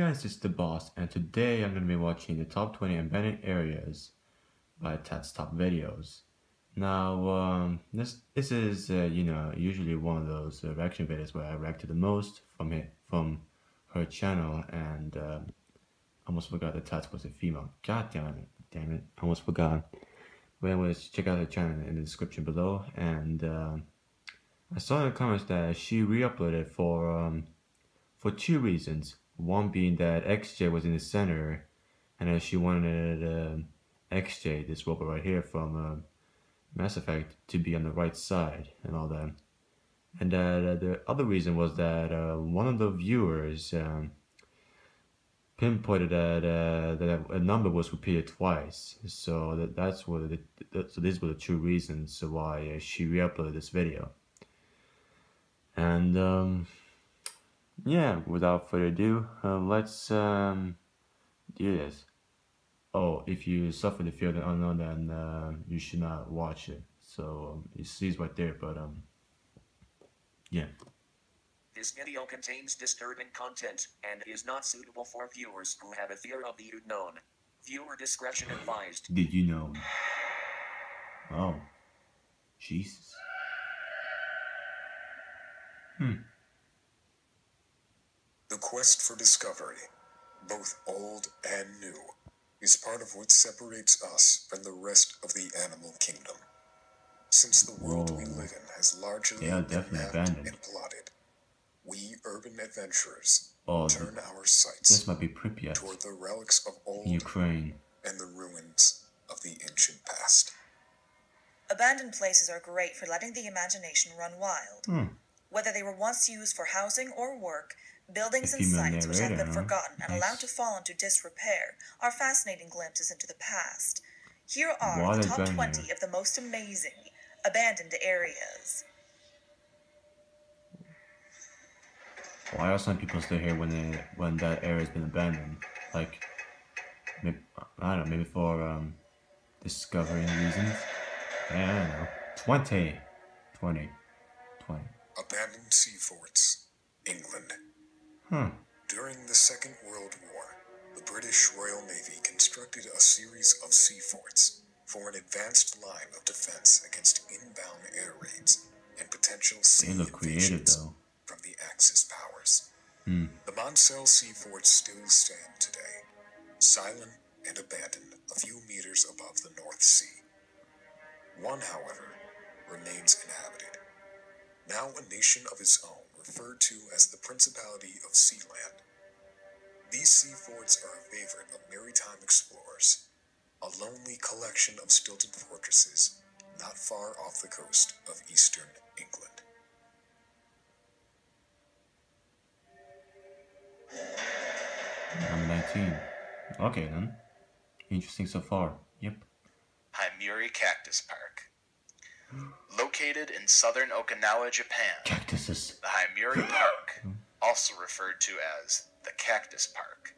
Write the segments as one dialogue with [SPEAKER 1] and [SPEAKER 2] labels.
[SPEAKER 1] guys, it's the boss, and today I'm going to be watching the top 20 abandoned areas by Tad's Top Videos. Now, this is usually one of those reaction videos where I react to the most from her channel, and almost forgot that Tats was a female. God damn it, almost forgot. But anyways, check out her channel in the description below, and I saw in the comments that she re-uploaded for two reasons. One being that XJ was in the center, and that she wanted XJ, this robot right here from Mass Effect, to be on the right side and all that. And the other reason was that one of the viewers pinpointed that a number was repeated twice. So so these were the two reasons why she re-uploaded this video. And yeah, without further ado, let's do this. Oh, if you suffer the fear of the unknown, then you should not watch it. So it sees right there, but yeah.
[SPEAKER 2] This video contains disturbing content and is not suitable for viewers who have a fear of the unknown. Viewer discretion advised.
[SPEAKER 1] Did you know? Oh, Jesus.
[SPEAKER 3] The quest for discovery, both old and new, is part of what separates us from the rest of the animal kingdom. Since the world we live in has largely been mapped and plotted, we urban adventurers turn our sights
[SPEAKER 1] this might be Pripyat
[SPEAKER 3] toward the relics of old
[SPEAKER 1] Ukraine
[SPEAKER 3] and the ruins of the ancient past.
[SPEAKER 4] Abandoned places are great for letting the imagination run wild. Whether they were once used for housing or work, buildings and sites which have been forgotten and allowed to fall into disrepair are fascinating glimpses into the past. Here are the top 20 of the most amazing abandoned areas.
[SPEAKER 1] Why are some people still here when that area has been abandoned? Like, maybe, I don't know, maybe for discovering reasons? Yeah, I don't know. 20.
[SPEAKER 3] Abandoned sea forts, England. During the Second World War, the British Royal Navy constructed a series of sea forts for an advanced line of defense against inbound air raids and potential sea invasions from the Axis powers. The Monsell sea forts still stand today, silent and abandoned a few meters above the North Sea. One, however, remains inhabited, now a nation of its own, referred to as the Principality of Sealand. These sea forts are a favorite of maritime explorers, a lonely collection of stilted fortresses not far off the coast of eastern England.
[SPEAKER 1] Number 19. Okay then. Interesting so far. Yep.
[SPEAKER 5] Haimiri Cactus Park. Located in southern Okinawa, Japan,
[SPEAKER 1] Cactuses.
[SPEAKER 5] the Haimiri Park, also referred to as the Cactus Park,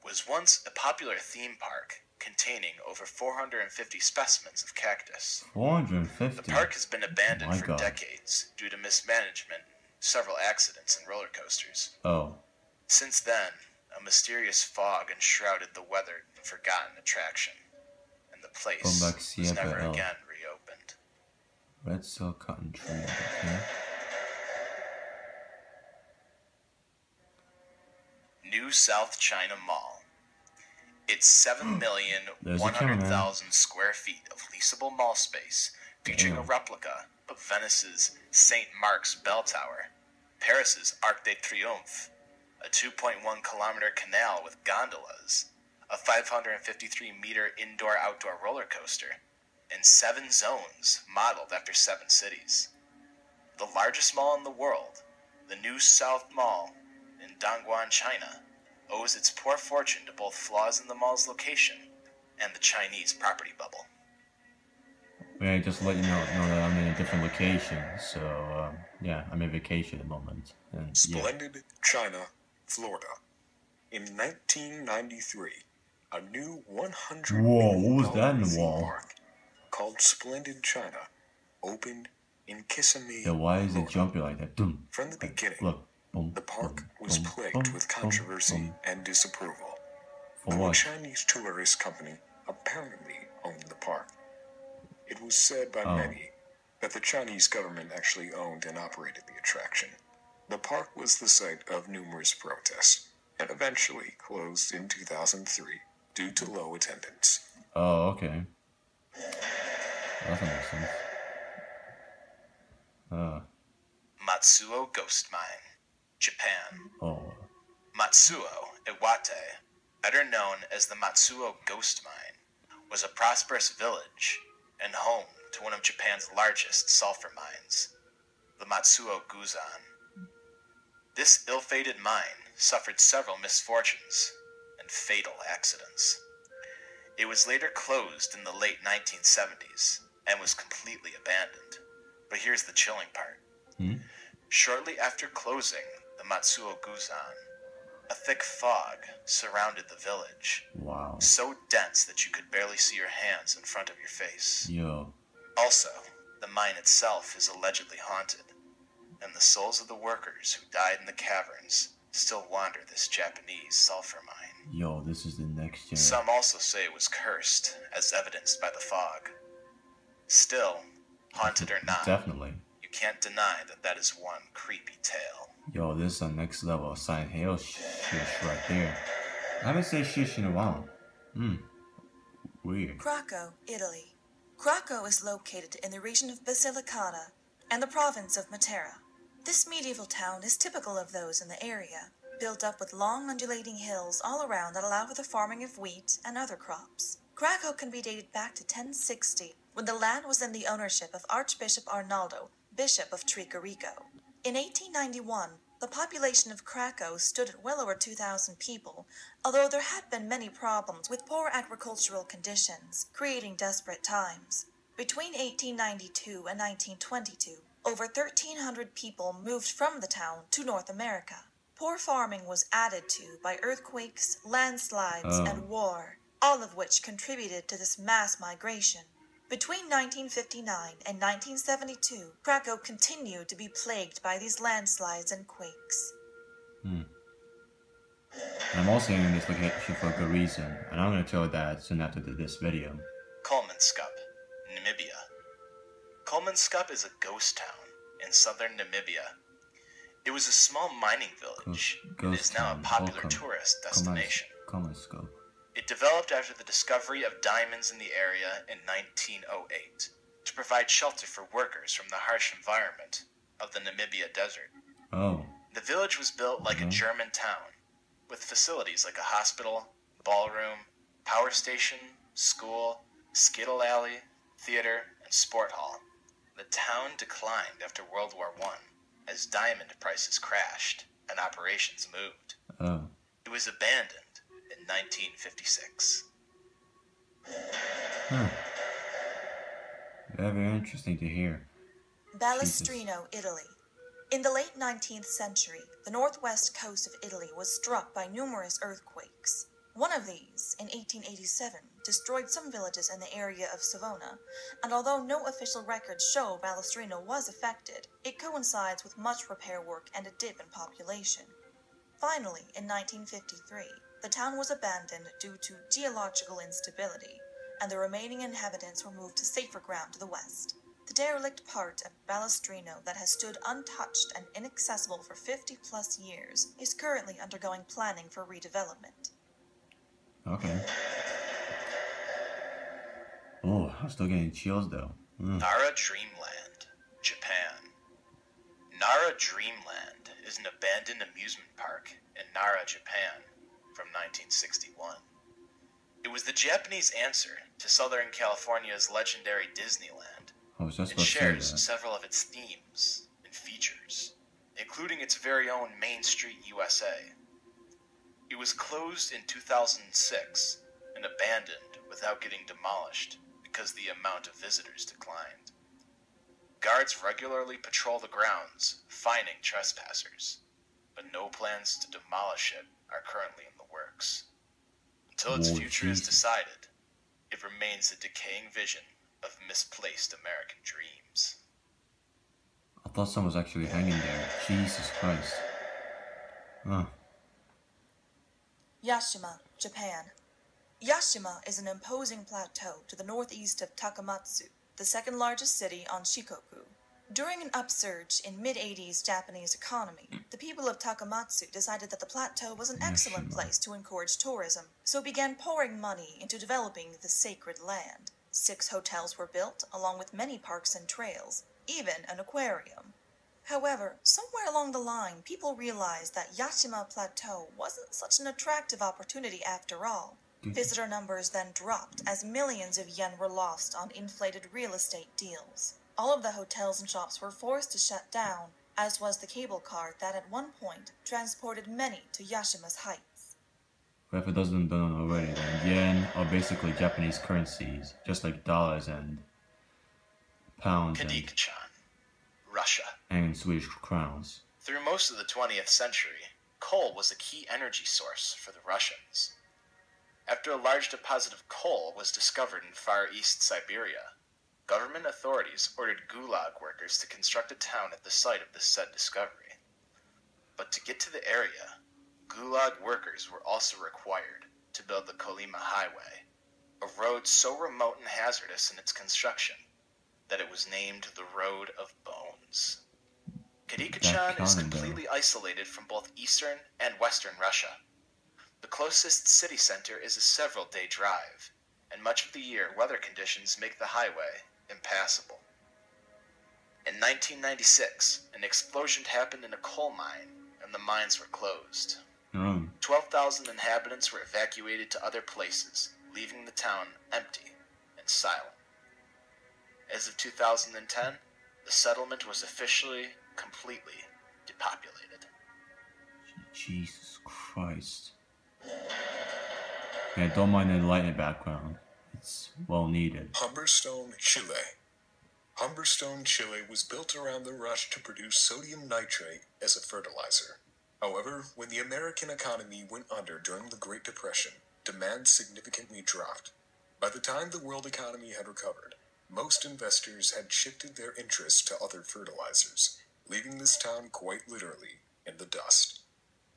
[SPEAKER 5] was once a popular theme park containing over 450 specimens of cactus.
[SPEAKER 1] 450?
[SPEAKER 5] The park has been abandoned for decades due to mismanagement, several accidents, and roller coasters. Since then, a mysterious fog enshrouded the weathered and forgotten attraction, and the place was never again reopened.
[SPEAKER 1] Red Silk Cotton Tree, okay.
[SPEAKER 5] New South China Mall. It's 7,100,000 square feet of leasable mall space, featuring a replica of Venice's St. Mark's Bell Tower, Paris's Arc de Triomphe, a 2.1-kilometer canal with gondolas, a 553-meter indoor-outdoor roller coaster, and 7 zones modeled after 7 cities. The largest mall in the world, the New South Mall in Dongguan, China, owes its poor fortune to both flaws in the mall's location and the Chinese property bubble.
[SPEAKER 1] Yeah, just to let you know that I'm in a different location, so yeah, I'm in vacation at the moment. And,
[SPEAKER 3] Splendid China, Florida. In 1993, a new $100 million park called Splendid China opened in Kissimmee,
[SPEAKER 1] yeah, why is it jumping like that?
[SPEAKER 3] From the beginning,
[SPEAKER 1] Look,
[SPEAKER 3] The park was plagued with controversy and disapproval.
[SPEAKER 1] For what?
[SPEAKER 3] A Chinese tourist company apparently owned the park. It was said by many that the Chinese government actually owned and operated the attraction. The park was the site of numerous protests and eventually closed in 2003 due to low attendance.
[SPEAKER 1] Oh, okay. That makes sense.
[SPEAKER 5] Matsuo Ghost Mine, Japan.
[SPEAKER 1] Oh.
[SPEAKER 5] Matsuo Iwate, better known as the Matsuo Ghost Mine, was a prosperous village and home to one of Japan's largest sulfur mines, the Matsuo Guzan. This ill-fated mine suffered several misfortunes and fatal accidents. It was later closed in the late 1970s and was completely abandoned. But here's the chilling part. Shortly after closing the Matsuo Guzan, a thick fog surrounded the village.
[SPEAKER 1] Wow.
[SPEAKER 5] So dense that you could barely see your hands in front of your face.
[SPEAKER 1] Yo.
[SPEAKER 5] Also, the mine itself is allegedly haunted, and the souls of the workers who died in the caverns still wander this Japanese sulfur mine.
[SPEAKER 1] Yo, this is the next generation.
[SPEAKER 5] Some also say it was cursed, as evidenced by the fog. Still, haunted or not,
[SPEAKER 1] Definitely.
[SPEAKER 5] you can't deny that that is one creepy tale.
[SPEAKER 1] Yo, this is the next level of Silent Hill shit right there. I haven't said shit in a while. Weird.
[SPEAKER 4] Krakow, Italy. Krakow is located in the region of Basilicata and the province of Matera. This medieval town is typical of those in the area, built up with long undulating hills all around that allow for the farming of wheat and other crops. Krakow can be dated back to 1060, when the land was in the ownership of Archbishop Arnaldo, Bishop of Tricarico. In 1891, the population of Krakow stood at well over 2,000 people, although there had been many problems with poor agricultural conditions, creating desperate times. Between 1892 and 1922, over 1,300 people moved from the town to North America. Poor farming was added to by earthquakes, landslides, and war, all of which contributed to this mass migration. Between 1959 and 1972, Krakow continued to be plagued by these landslides and quakes.
[SPEAKER 1] I'm also in this location for a good reason, and I'm going to tell you that soon after this video.
[SPEAKER 5] Kolmanskop, Namibia. Kolmanskop is a ghost town in southern Namibia. It was a small mining village and is now a popular tourist destination.
[SPEAKER 1] Kolmanskop.
[SPEAKER 5] It developed after the discovery of diamonds in the area in 1908 to provide shelter for workers from the harsh environment of the Namibia desert.
[SPEAKER 1] Oh.
[SPEAKER 5] The village was built like a German town, with facilities like a hospital, ballroom, power station, school, skittle alley, theater, and sport hall. The town declined after World War I as diamond prices crashed and operations moved.
[SPEAKER 1] Oh.
[SPEAKER 5] It was abandoned in 1956.
[SPEAKER 1] Very interesting to hear.
[SPEAKER 4] Ballestrino, Italy. In the late 19th century, the northwest coast of Italy was struck by numerous earthquakes. One of these, in 1887, destroyed some villages in the area of Savona, and although no official records show Ballestrino was affected, it coincides with much repair work and a dip in population. Finally, in 1953, the town was abandoned due to geological instability, and the remaining inhabitants were moved to safer ground to the west. The derelict part of Ballestrino that has stood untouched and inaccessible for 50-plus years is currently undergoing planning for redevelopment.
[SPEAKER 1] Okay. Oh, I'm still getting chills though.
[SPEAKER 5] Nara Dreamland, Japan. Nara Dreamland is an abandoned amusement park in Nara, Japan, from 1961. It was the Japanese answer to Southern California's legendary Disneyland. It shares several of its themes and features, including its very own Main Street USA. It was closed in 2006 and abandoned without getting demolished because the amount of visitors declined. Guards regularly patrol the grounds, fining trespassers, but no plans to demolish it are currently in the works. Until its future is decided, it remains a decaying vision of misplaced American dreams.
[SPEAKER 1] I thought someone was actually hanging there. Jesus Christ.
[SPEAKER 4] Yashima, Japan. Yashima is an imposing plateau to the northeast of Takamatsu, the second largest city on Shikoku. During an upsurge in mid-80s Japanese economy, the people of Takamatsu decided that the plateau was an excellent place to encourage tourism, so began pouring money into developing the sacred land. 6 hotels were built, along with many parks and trails, even an aquarium. However, somewhere along the line, people realized that Yashima Plateau wasn't such an attractive opportunity after all. Visitor numbers then dropped as millions of yen were lost on inflated real estate deals. All of the hotels and shops were forced to shut down, as was the cable car that at one point transported many to Yashima's heights.
[SPEAKER 1] Well, if it doesn't done already, then yen are basically Japanese currencies, just like dollars and pounds
[SPEAKER 5] Kadikachan, Russia.
[SPEAKER 1] And Swedish crowns.
[SPEAKER 5] Through most of the 20th century, coal was a key energy source for the Russians. After a large deposit of coal was discovered in Far East Siberia, government authorities ordered Gulag workers to construct a town at the site of the said discovery. But to get to the area, Gulag workers were also required to build the Kolyma Highway, a road so remote and hazardous in its construction that it was named the Road of Bones. Kadikachan is completely isolated from both eastern and western Russia. The closest city center is a several-day drive, and much of the year weather conditions make the highway impassable. In 1996, an explosion happened in a coal mine, and the mines were closed. 12,000 inhabitants were evacuated to other places, leaving the town empty and silent. As of 2010, the settlement was officially, completely depopulated.
[SPEAKER 1] Jesus Christ. Yeah, don't mind the enlightened background. It's well needed.
[SPEAKER 3] Humberstone, Chile. Humberstone, Chile was built around the rush to produce sodium nitrate as a fertilizer. However, when the American economy went under during the Great Depression, demand significantly dropped. By the time the world economy had recovered, most investors had shifted their interest to other fertilizers, leaving this town quite literally in the dust.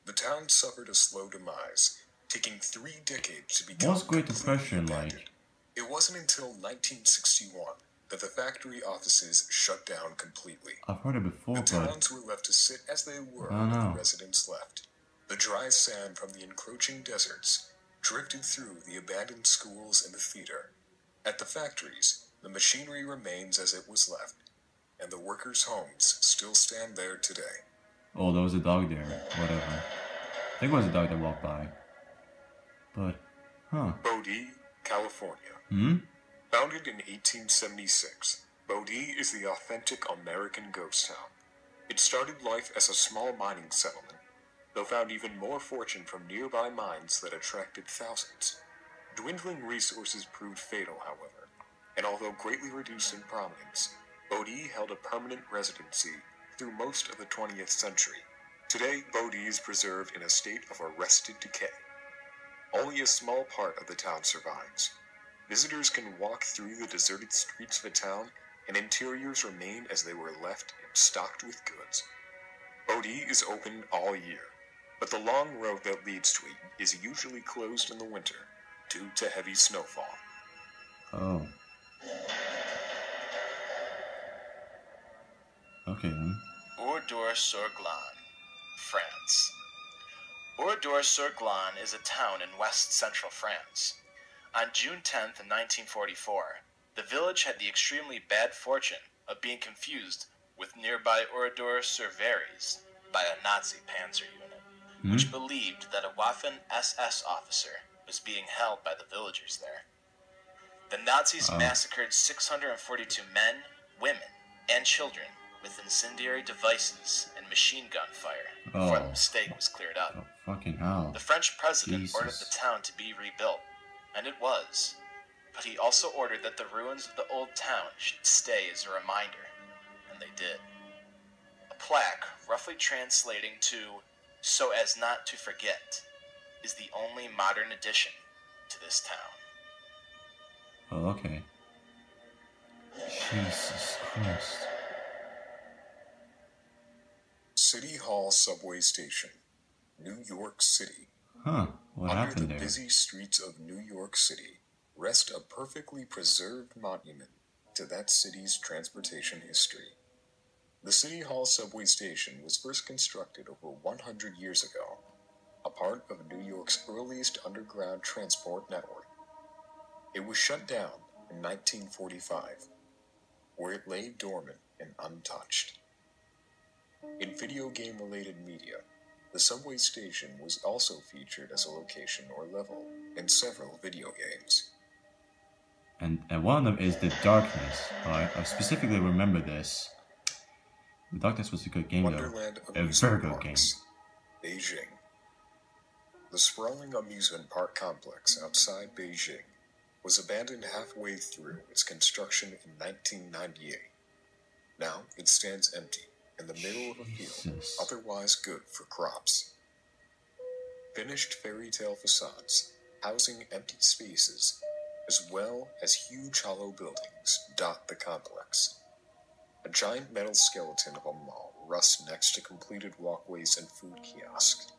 [SPEAKER 3] The town suffered a slow demise, taking 3 decades to become
[SPEAKER 1] What's Great Depression
[SPEAKER 3] abandoned.
[SPEAKER 1] like?
[SPEAKER 3] It wasn't until 1961 that the factory offices shut down completely.
[SPEAKER 1] I've heard it before,
[SPEAKER 3] The
[SPEAKER 1] but
[SPEAKER 3] towns were left to sit as they were when the residents left. The dry sand from the encroaching deserts drifted through the abandoned schools and the theater. At the factories, the machinery remains as it was left, and the workers' homes still stand there today.
[SPEAKER 1] oh, there was a dog there. Whatever. I think it was a dog that walked by. But,
[SPEAKER 3] Bodie, California. Founded in 1876, Bodie is the authentic American ghost town. It started life as a small mining settlement, though found even more fortune from nearby mines that attracted thousands. Dwindling resources proved fatal, however, and although greatly reduced in prominence, Bodie held a permanent residency through most of the 20th century. Today, Bodie is preserved in a state of arrested decay. Only a small part of the town survives. Visitors can walk through the deserted streets of the town, and interiors remain as they were left and stocked with goods. Bodie is open all year, but the long road that leads to it is usually closed in the winter due to heavy snowfall.
[SPEAKER 1] oh. Okay then.
[SPEAKER 5] Oradour-sur-Glane, France. Oradour-sur-Glane is a town in west-central France. On June 10th, 1944, the village had the extremely bad fortune of being confused with nearby Oradour-sur-Varese by a Nazi panzer unit, which believed that a Waffen-SS officer was being held by the villagers there. The Nazis massacred 642 men, women, and children with incendiary devices and machine gun fire before the mistake was cleared up.
[SPEAKER 1] Oh, fucking hell.
[SPEAKER 5] The French president
[SPEAKER 1] Jesus.
[SPEAKER 5] ordered the town to be rebuilt, and it was. But he also ordered that the ruins of the old town should stay as a reminder, and they did. A plaque, roughly translating to "so as not to forget," is the only modern addition to this town.
[SPEAKER 1] Oh, okay. Jesus Christ.
[SPEAKER 3] City Hall Subway Station. New York City.
[SPEAKER 1] Huh, what happened there?
[SPEAKER 3] Under the busy streets of New York City rest a perfectly preserved monument to that city's transportation history. The City Hall subway station was first constructed over 100 years ago, a part of New York's earliest underground transport network. It was shut down in 1945, where it lay dormant and untouched. In video game-related media, the subway station was also featured as a location or level in several video games.
[SPEAKER 1] And one of them is The Darkness. I specifically remember this. The Darkness was a good game,
[SPEAKER 3] Wonderland
[SPEAKER 1] though. A very good game.
[SPEAKER 3] Beijing. The sprawling amusement park complex outside Beijing was abandoned halfway through its construction in 1998. Now it stands empty in the middle of a field, otherwise good for crops. Finished fairy tale facades, housing empty spaces, as well as huge hollow buildings dot the complex. A giant metal skeleton of a mall rusts next to completed walkways and food kiosks.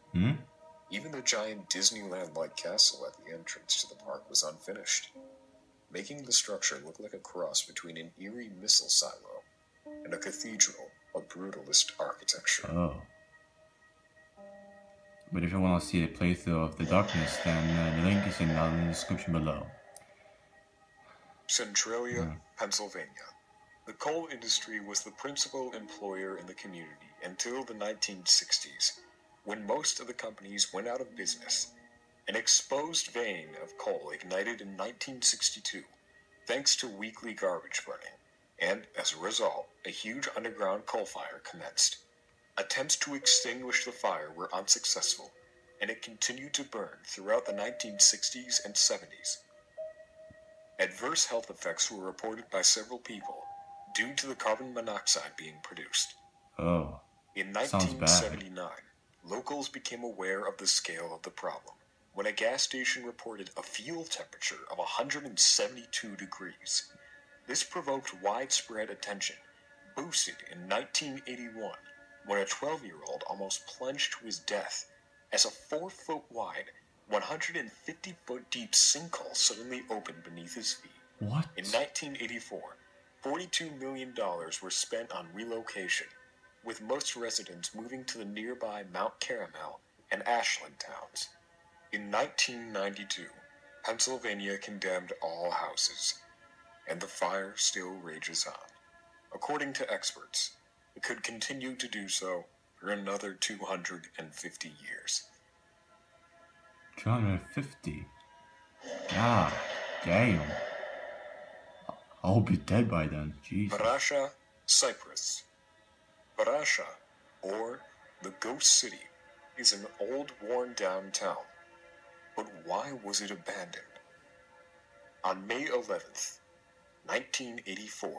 [SPEAKER 3] Even the giant Disneyland-like castle at the entrance to the park was unfinished, making the structure look like a cross between an eerie missile silo and a cathedral of brutalist architecture.
[SPEAKER 1] Oh. But if you want to see a playthrough of The Darkness, then the link is in the description below.
[SPEAKER 3] Centralia, Pennsylvania. The coal industry was the principal employer in the community until the 1960s, when most of the companies went out of business. An exposed vein of coal ignited in 1962, thanks to weekly garbage burning, and as a result, a huge underground coal fire commenced. Attempts to extinguish the fire were unsuccessful, and it continued to burn throughout the 1960s and 70s. Adverse health effects were reported by several people due to the carbon monoxide being produced.
[SPEAKER 1] Oh,
[SPEAKER 3] in 1979, locals became aware of the scale of the problem when a gas station reported a fuel temperature of 172 degrees. This provoked widespread attention, boosted in 1981 when a 12-year-old almost plunged to his death as a 4-foot-wide, 150-foot-deep sinkhole suddenly opened beneath his feet.
[SPEAKER 1] What?
[SPEAKER 3] In 1984, $42 million were spent on relocation, with most residents moving to the nearby Mount Caramel and Ashland towns. In 1992, Pennsylvania condemned all houses, and the fire still rages on. According to experts, it could continue to do so for another 250 years.
[SPEAKER 1] 250? God damn. I'll be dead by then. Jesus.
[SPEAKER 3] Varasha, Cyprus. Varasha, or the Ghost City, is an old, worn-down town. But why was it abandoned? On May 11th, 1984,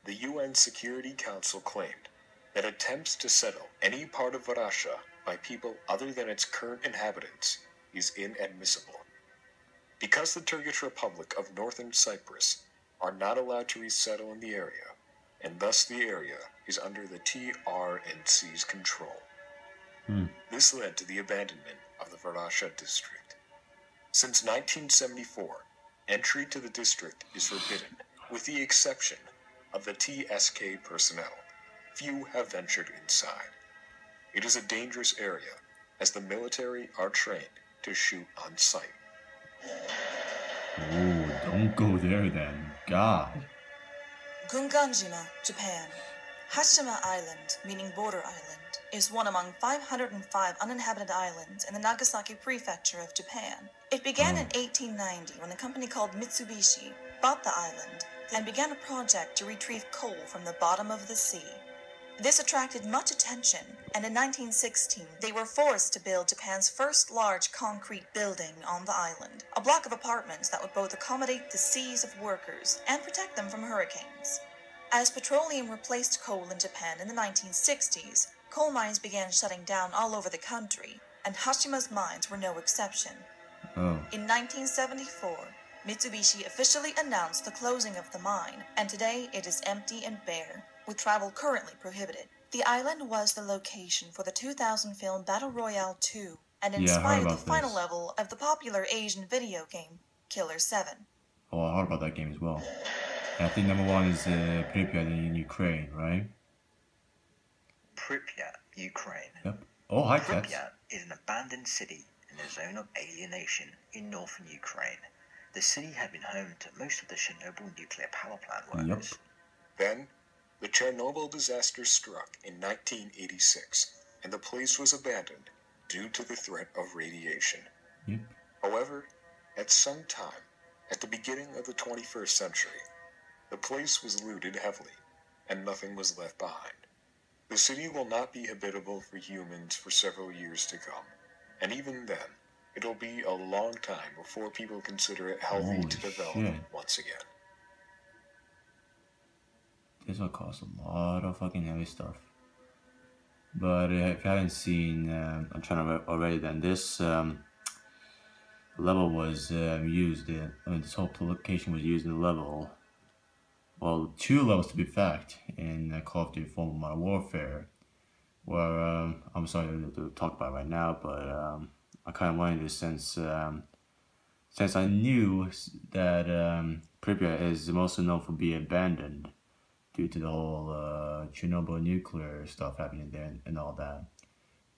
[SPEAKER 3] the UN Security Council claimed that attempts to settle any part of Varasha by people other than its current inhabitants is inadmissible. Because the Turkish Republic of Northern Cyprus are not allowed to resettle in the area, and thus the area is under the TRNC's control. This led to the abandonment of the Varasha district. Since 1974, entry to the district is forbidden, with the exception of the TSK personnel. Few have ventured inside. It is a dangerous area, as the military are trained to shoot on sight.
[SPEAKER 1] Oh, don't go there then. God.
[SPEAKER 4] Gunganjima, Japan. Hashima Island, meaning border island, is one among 505 uninhabited islands in the Nagasaki prefecture of Japan. It began in 1890 when a company called Mitsubishi bought the island and began a project to retrieve coal from the bottom of the sea. This attracted much attention, and in 1916 they were forced to build Japan's first large concrete building on the island, a block of apartments that would both accommodate the seas of workers and protect them from hurricanes. As petroleum replaced coal in Japan in the 1960s, coal mines began shutting down all over the country, and Hashima's mines were no exception. In 1974, Mitsubishi officially announced the closing of the mine, and today it is empty and bare, with travel currently prohibited. The island was the location for the 2000 film Battle Royale 2 and inspired the final level of the popular Asian video game, Killer 7.
[SPEAKER 1] Oh, I heard about that game as well. And I think number 1 is Pripyat in Ukraine, right?
[SPEAKER 6] Pripyat, Ukraine.
[SPEAKER 1] Yep. Oh, hi, Tats.
[SPEAKER 6] Pripyat is an abandoned city in a zone of alienation in northern Ukraine. The city had been home to most of the Chernobyl nuclear power plant workers.
[SPEAKER 3] Yep. Then, the Chernobyl disaster struck in 1986, and the place was abandoned due to the threat of radiation.
[SPEAKER 1] Yep.
[SPEAKER 3] However, at some time, at the beginning of the 21st century, the place was looted heavily, and nothing was left behind. The city will not be habitable for humans for several years to come, and even then, it'll be a long time before people consider it healthy to develop once again.
[SPEAKER 1] This will cost a lot of fucking heavy stuff. But if you haven't seen, I'm trying to already, then this level was used, this whole location was used in the level, well, 2 levels to be fact, in Call of Duty Modern Warfare, where, I'm sorry to talk about it right now, but I kind of wanted to since I knew that Pripyat is mostly known for being abandoned due to the whole Chernobyl nuclear stuff happening there and all that.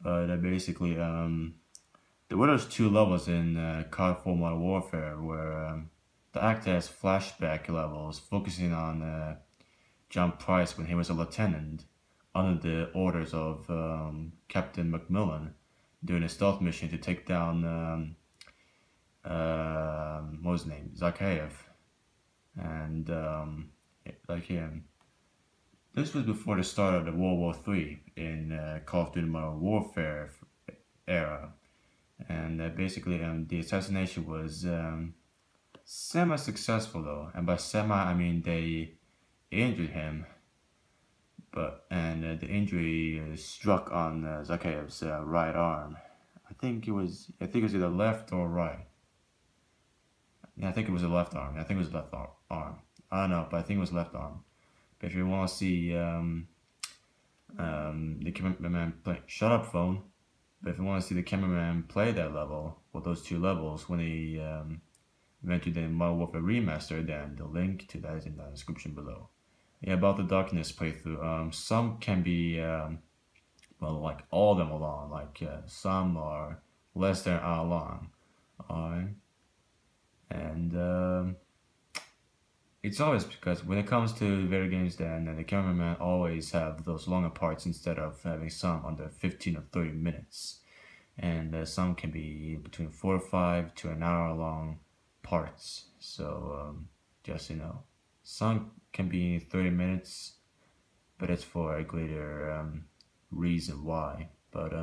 [SPEAKER 1] But basically, there were those 2 levels in COD 4 Modern Warfare where they acted as flashback levels, focusing on John Price when he was a lieutenant under the orders of Captain Macmillan doing a stealth mission to take down what was his name? Zakhaev. And like him. This was before the start of the World War III in Call of Duty Modern Warfare era. And basically the assassination was semi-successful though. And by semi, I mean they injured him. And the injury struck on Zakhaev's right arm. I think it was either left or right. Yeah, I think it was the left arm. I think it was left arm. I don't know, but I think it was left arm. But if you want to see the cameraman play, shut up phone. But if you want to see the cameraman play that level, or those 2 levels, when he went to the Modern Warfare Remaster, then the link to that is in the description below. Yeah, about the Darkness playthrough, some can be, well, like all of them are long, like some are less than an hour long, alright? And it's always because when it comes to video games, then the cameraman always have those longer parts instead of having some under 15 or 30 minutes. And some can be between 4 or 5 to an hour long parts. So just you know, some can be 30 minutes, but it's for a greater reason why. But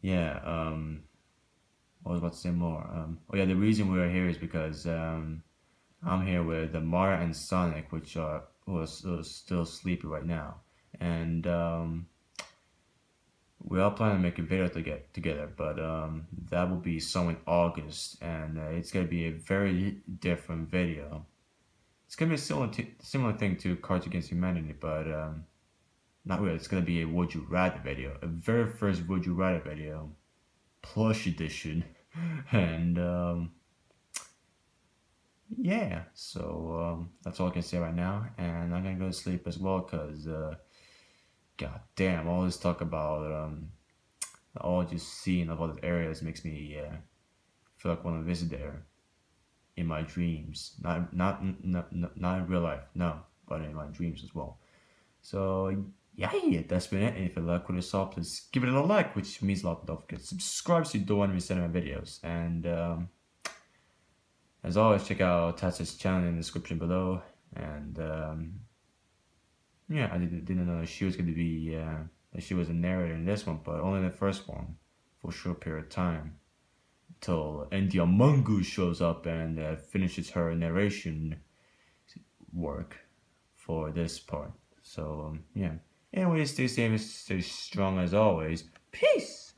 [SPEAKER 1] yeah, I was about to say more. Oh yeah, the reason we're here is because I'm here with Mara and Sonic, which are still sleepy right now, and we are planning to make a video to get together, but that will be some in August, and it's gonna be a very different video. It's gonna be a similar thing to Cards Against Humanity, but not really. It's gonna be a Would You Rather video, a very first Would You Rather video, plush edition, and yeah. So that's all I can say right now, and I'm gonna go to sleep as well, cause god damn, all this talk about all just seeing of all the areas makes me feel like I want to visit there in my dreams. Not in real life, no, but in my dreams as well. So yeah, that's been it. And if you like what you saw, please give it a like, which means a lot. Don't forget to subscribe so you don't want to miss any of my videos. And as always, check out Tassa's channel in the description below. And yeah, I didn't know she was going to be that she was a narrator in this one, but only in the first one for a short period of time until India Mongoose shows up and finishes her narration work for this part. So yeah. Anyway, stay safe, stay strong as always. Peace.